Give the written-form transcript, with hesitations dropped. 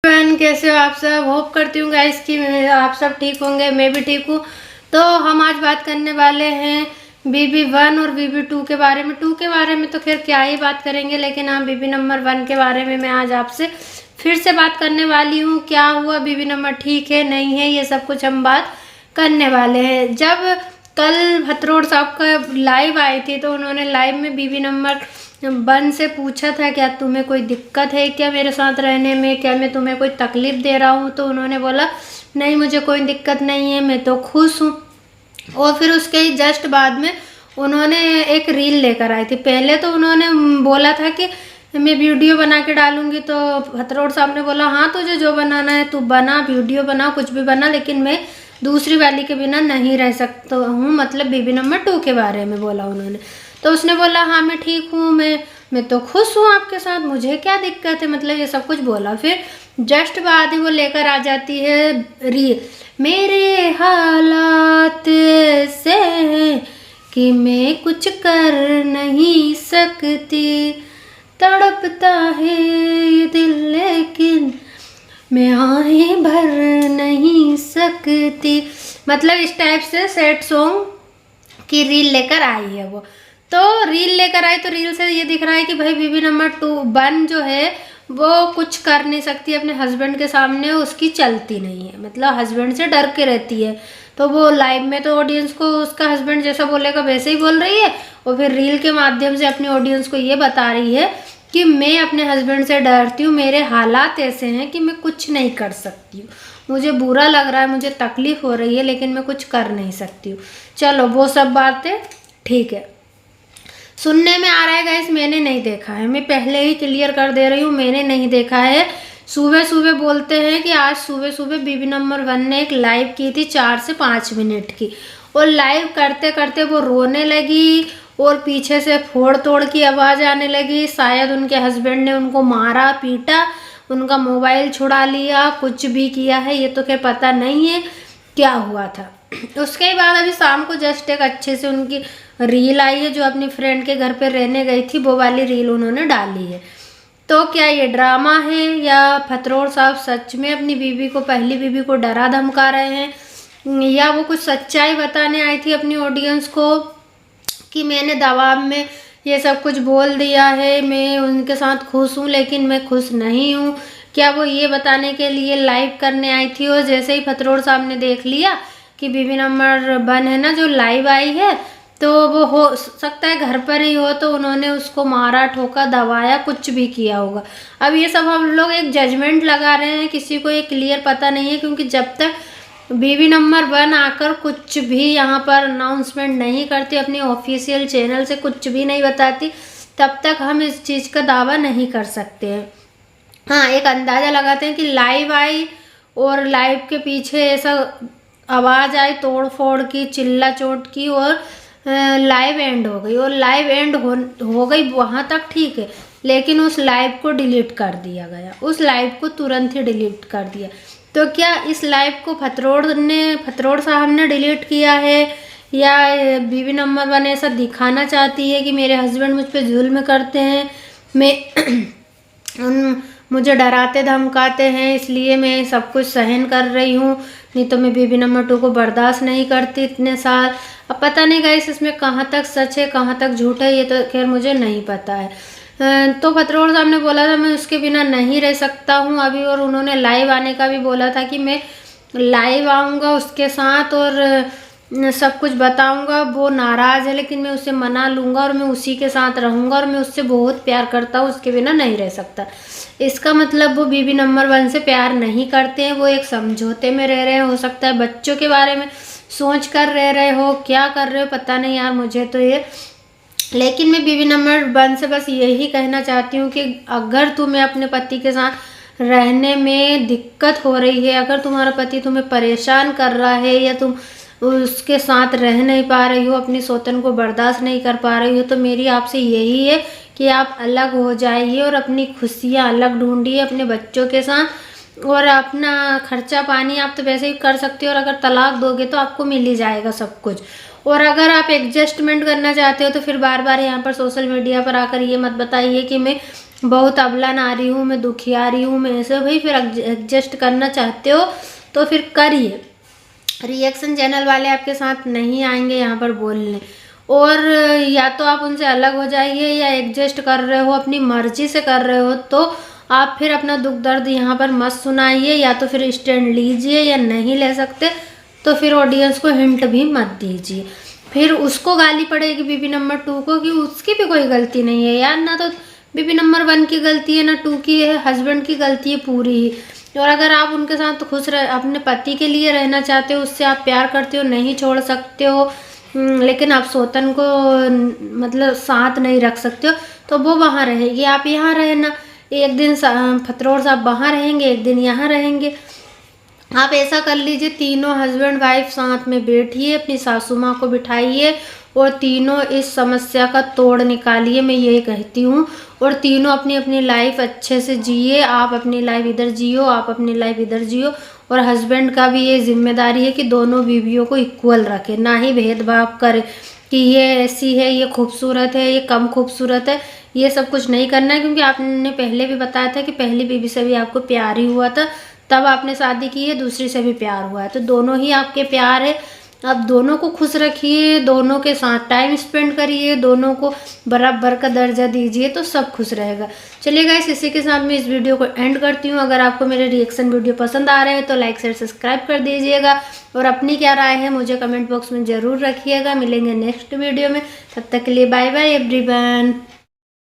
Everyone, कैसे हो आप सब। होप करती हूँ गाइस कि आप सब ठीक होंगे, मैं भी ठीक हूँ। तो हम आज बात करने वाले हैं BB1 और BB2 के बारे में। 2 के बारे में तो खैर क्या ही बात करेंगे, लेकिन हाँ BB नंबर 1 के बारे में मैं आज आपसे फिर से बात करने वाली हूँ। क्या हुआ, BB नंबर ठीक है नहीं है, ये सब कुछ हम बात करने वाले हैं। जब कल भतरोड़ साहब का लाइव आई थी तो उन्होंने लाइव में BB नंबर 1 से पूछा था क्या तुम्हें कोई दिक्कत है क्या मेरे साथ रहने में, क्या मैं तुम्हें कोई तकलीफ दे रहा हूँ। तो उन्होंने बोला नहीं, मुझे कोई दिक्कत नहीं है, मैं तो खुश हूँ। और फिर उसके ही जस्ट बाद में उन्होंने एक रील लेकर आई थी। पहले तो उन्होंने बोला था कि मैं वीडियो बना के डालूंगी, तो भतरोड़ साहब ने बोला हाँ तुझे जो बनाना है तू बना, वीडियो बना, कुछ भी बना, लेकिन मैं दूसरी वाली के बिना नहीं रह सकता हूँ। मतलब BB नंबर 2 के बारे में बोला उन्होंने। तो उसने बोला हाँ मैं ठीक हूँ, मैं तो खुश हूँ आपके साथ, मुझे क्या दिक्कत है, मतलब ये सब कुछ बोला। फिर जस्ट बाद ही वो लेकर आ जाती है रील, मेरे हालात ऐसे हैं कि मैं कुछ कर नहीं सकती, तड़पता है ये दिल लेकिन मैं आहें भर नहीं सकती। मतलब इस टाइप से सैड सॉन्ग की रील लेकर आई है वो। तो रील लेकर आई तो रील से ये दिख रहा है कि भाई BB नंबर 1 जो है वो कुछ कर नहीं सकती अपने हस्बैंड के सामने, उसकी चलती नहीं है, मतलब हस्बैंड से डर के रहती है। तो वो लाइव में तो ऑडियंस को उसका हस्बैंड जैसा बोलेगा वैसे ही बोल रही है, और फिर रील के माध्यम से अपनी ऑडियंस को ये बता रही है कि मैं अपने हस्बैंड से डरती हूँ, मेरे हालात ऐसे हैं कि मैं कुछ नहीं कर सकती हूँ, मुझे बुरा लग रहा है, मुझे तकलीफ हो रही है, लेकिन मैं कुछ कर नहीं सकती हूँ। चलो वो सब बातें ठीक है, सुनने में आ रहा है गाइस, मैंने नहीं देखा है, मैं पहले ही क्लियर कर दे रही हूँ, मैंने नहीं देखा है। सुबह सुबह बोलते हैं कि आज सुबह सुबह BB नंबर 1 ने एक लाइव की थी 4 से 5 मिनट की, और लाइव करते करते वो रोने लगी और पीछे से फोड़ तोड़ की आवाज़ आने लगी। शायद उनके हस्बैंड ने उनको मारा पीटा, उनका मोबाइल छुड़ा लिया, कुछ भी किया है, ये तो क्या पता नहीं है क्या हुआ था। उसके बाद अभी शाम को जस्ट एक अच्छे से उनकी रील आई है, जो अपनी फ्रेंड के घर पे रहने गई थी, वो वाली रील उन्होंने डाली है। तो क्या ये ड्रामा है या भतरोड़ साहब सच में अपनी बीवी को, पहली बीवी को डरा धमका रहे हैं, या वो कुछ सच्चाई बताने आई थी अपनी ऑडियंस को कि मैंने दबाव में ये सब कुछ बोल दिया है, मैं उनके साथ खुश हूँ लेकिन मैं खुश नहीं हूँ। क्या वो ये बताने के लिए लाइव करने आई थी, और जैसे ही भतरोड़ साहब ने देख लिया कि BB नंबर 1 है ना जो लाइव आई है, तो वो हो सकता है घर पर ही हो, तो उन्होंने उसको मारा ठोका दबाया, कुछ भी किया होगा। अब ये सब हम लोग एक जजमेंट लगा रहे हैं, किसी को ये क्लियर पता नहीं है, क्योंकि जब तक BB नंबर 1 आकर कुछ भी यहाँ पर अनाउंसमेंट नहीं करती, अपनी ऑफिशियल चैनल से कुछ भी नहीं बताती, तब तक हम इस चीज़ का दावा नहीं कर सकते हैं। हाँ, एक अंदाज़ा लगाते हैं कि लाइव आई और लाइव के पीछे ऐसा आवाज़ आई तोड़ फोड़ की, चिल्ला चोट की, और लाइव एंड हो गई। और लाइव एंड हो गई वहाँ तक ठीक है, लेकिन उस लाइव को डिलीट कर दिया गया, उस लाइव को तुरंत ही डिलीट कर दिया। तो क्या इस लाइव को भतरोड़ साहब ने डिलीट किया है, या BB नंबर 1 ऐसा दिखाना चाहती है कि मेरे हस्बैंड मुझ पे जुल्म करते हैं, मुझे डराते धमकाते हैं, इसलिए मैं सब कुछ सहन कर रही हूँ, नहीं तो मैं BB नंबर 2 को बर्दाश्त नहीं करती इतने साल। अब पता नहीं गाइस इसमें कहाँ तक सच है कहाँ तक झूठ है, ये तो खैर मुझे नहीं पता है। तो भतरोड़ साहब ने बोला था मैं उसके बिना नहीं रह सकता हूँ अभी, और उन्होंने लाइव आने का भी बोला था कि मैं लाइव आऊँगा उसके साथ और सब कुछ बताऊंगा। वो नाराज़ है लेकिन मैं उसे मना लूँगा और मैं उसी के साथ रहूँगा, और मैं उससे बहुत प्यार करता हूँ, उसके बिना नहीं रह सकता। इसका मतलब वो BB नंबर 1 से प्यार नहीं करते हैं, वो एक समझौते में रह रहे हैं। हो सकता है बच्चों के बारे में सोच कर रह रहे हो, क्या कर रहे हो पता नहीं यार मुझे तो ये। लेकिन मैं BB नंबर 1 से बस यही कहना चाहती हूँ कि अगर तुम्हें अपने पति के साथ रहने में दिक्कत हो रही है, अगर तुम्हारा पति तुम्हें परेशान कर रहा है, या तुम उसके साथ रह नहीं पा रही हो, अपनी सौतन को बर्दाश्त नहीं कर पा रही हो, तो मेरी आपसे यही है कि आप अलग हो जाइए और अपनी खुशियाँ अलग ढूंढिए अपने बच्चों के साथ, और अपना खर्चा पानी आप तो वैसे ही कर सकते हो, और अगर तलाक दोगे तो आपको मिल ही जाएगा सब कुछ। और अगर आप एडजस्टमेंट करना चाहते हो तो फिर बार बार यहाँ पर सोशल मीडिया पर आकर ये मत बताइए कि मैं बहुत अबला नारी हूँ, मैं दुखियारी हूँ, मैं ऐसे, भाई फिर एडजस्ट करना चाहते हो तो फिर करिए। रिएक्शन चैनल वाले आपके साथ नहीं आएंगे यहाँ पर बोलने, और या तो आप उनसे अलग हो जाइए, या एडजस्ट कर रहे हो अपनी मर्जी से कर रहे हो तो आप फिर अपना दुख दर्द यहाँ पर मत सुनाइए, या तो फिर स्टैंड लीजिए, या नहीं ले सकते तो फिर ऑडियंस को हिंट भी मत दीजिए। फिर उसको गाली पड़ेगी बीबी नंबर 2 को कि उसकी भी कोई गलती नहीं है यार, ना तो बीबी नंबर 1 की गलती है ना 2 की है, हस्बैंड की गलती है पूरी ही। और अगर आप उनके साथ खुश रह, अपने पति के लिए रहना चाहते हो, उससे आप प्यार करते हो, नहीं छोड़ सकते हो, लेकिन आप सौतन को मतलब साथ नहीं रख सकते हो, तो वो वहाँ रहेगी, आप यहाँ रहना। एक दिन फतरोर साहब वहाँ रहेंगे, एक दिन यहाँ रहेंगे। आप ऐसा कर लीजिए, तीनों हस्बैंड वाइफ साथ में बैठिए, अपनी सासू माँ को बिठाइए और तीनों इस समस्या का तोड़ निकालिए, मैं यही कहती हूँ। और तीनों अपनी अपनी लाइफ अच्छे से जिए, आप अपनी लाइफ इधर जियो, आप अपनी लाइफ इधर जियो। और हस्बैंड का भी ये जिम्मेदारी है कि दोनों बीवियों को इक्वल रखे, ना ही भेदभाव करे कि ये ऐसी है, ये खूबसूरत है, ये कम खूबसूरत है, ये सब कुछ नहीं करना है। क्योंकि आपने पहले भी बताया था कि पहली बीवी से भी आपको प्यार ही हुआ था, तब आपने शादी की है, दूसरी से भी प्यार हुआ है, तो दोनों ही आपके प्यार है। आप दोनों को खुश रखिए, दोनों के साथ टाइम स्पेंड करिए, दोनों को बराबर का दर्जा दीजिए, तो सब खुश रहेगा। चलिए गाइस, इसी के साथ मैं इस वीडियो को एंड करती हूँ। अगर आपको मेरे रिएक्शन वीडियो पसंद आ रहे हैं तो लाइक शेयर सब्सक्राइब कर दीजिएगा, और अपनी क्या राय है मुझे कमेंट बॉक्स में ज़रूर रखिएगा। मिलेंगे नेक्स्ट वीडियो में, तब तक के लिए बाय बाय एवरीवन।